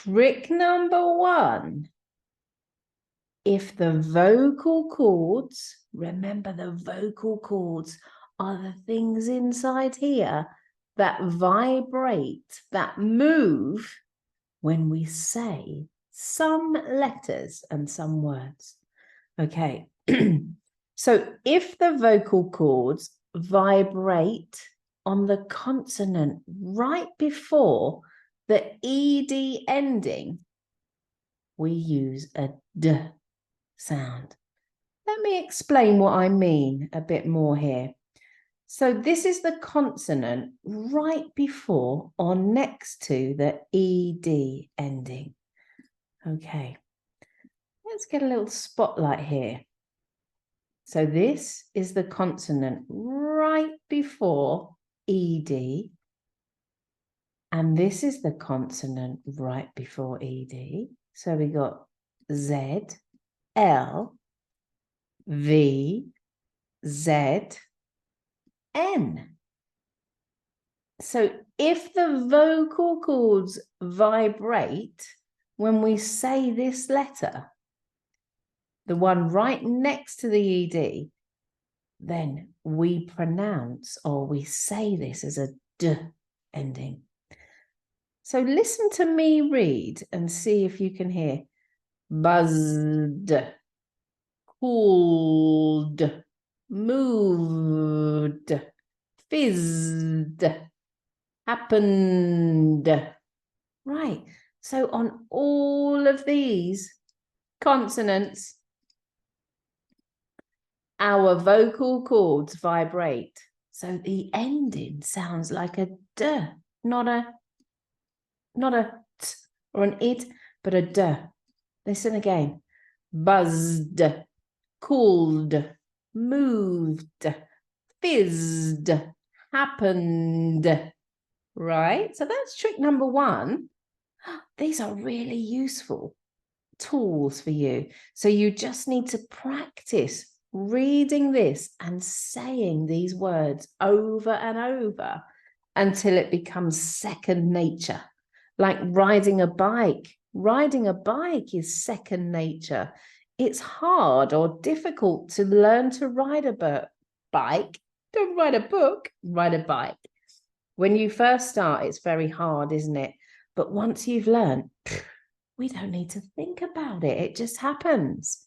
Trick number 1. If the vocal cords, remember the vocal cords are the things inside here that vibrate, that move when we say some letters and some words. Okay, so if the vocal cords vibrate on the consonant right before the ED ending, we use a D sound. Let me explain what I mean a bit more here. So this is the consonant right before or next to the ED ending. Okay, let's get a little spotlight here. So this is the consonant right before ED. And this is the consonant right before ED. So we got Z, L, V, Z, N. So if the vocal cords vibrate when we say this letter, the one right next to the ED, then we pronounce or we say this as a D ending. So listen to me read and see if you can hear. Buzzed, cooled, moved, fizzed, happened. Right, so on all of these consonants, our vocal cords vibrate. So the ending sounds like a D, not a t or an id, but a D. Listen again. Buzzed, cooled, moved, fizzed, happened. Right? So that's trick number 1. These are really useful tools for you. So you just need to practice reading this and saying these words over and over until it becomes second nature. Like riding a bike. Riding a bike is second nature. It's hard or difficult to learn to ride a bike. Don't write a book, ride a bike. When you first start, it's very hard, isn't it? But once you've learned, we don't need to think about it. It just happens.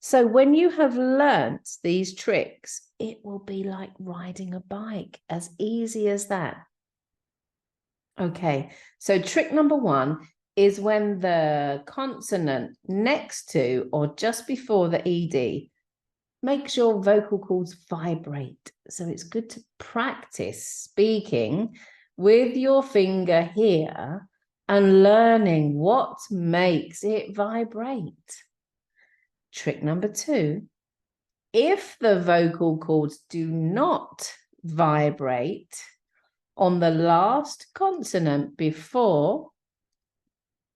So when you have learnt these tricks, it will be like riding a bike, as easy as that. Okay, so trick number 1 is when the consonant next to or just before the ED makes your vocal cords vibrate. So it's good to practice speaking with your finger here and learning what makes it vibrate. Trick number 2, if the vocal cords do not vibrate on the last consonant before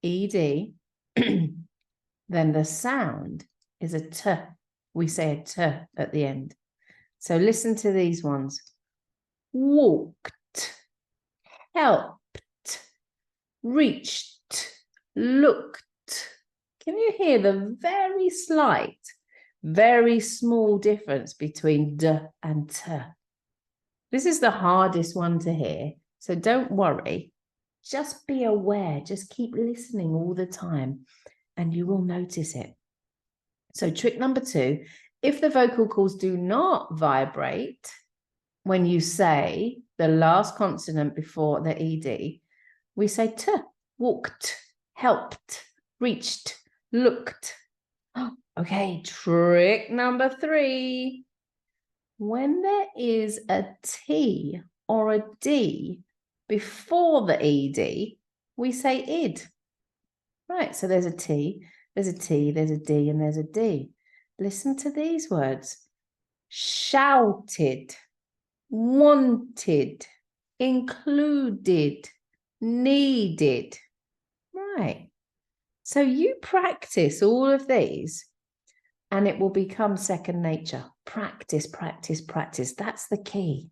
ED, then the sound is a T. We say a T at the end. So listen to these ones. Walked, helped, reached, looked. Can you hear the very slight, very small difference between D and T? This is the hardest one to hear, so don't worry. Just be aware, just keep listening all the time and you will notice it. So trick number 2, if the vocal cords do not vibrate when you say the last consonant before the ED, we say T, walked, helped, reached, looked. Okay, trick number 3. When there is a T or a D before the ED, we say id. Right, so there's a T, there's a T, there's a D, and there's a D. Listen to these words. Shouted, wanted, included, needed. Right. So you practice all of these and it will become second nature. Practice, practice, practice. That's the key.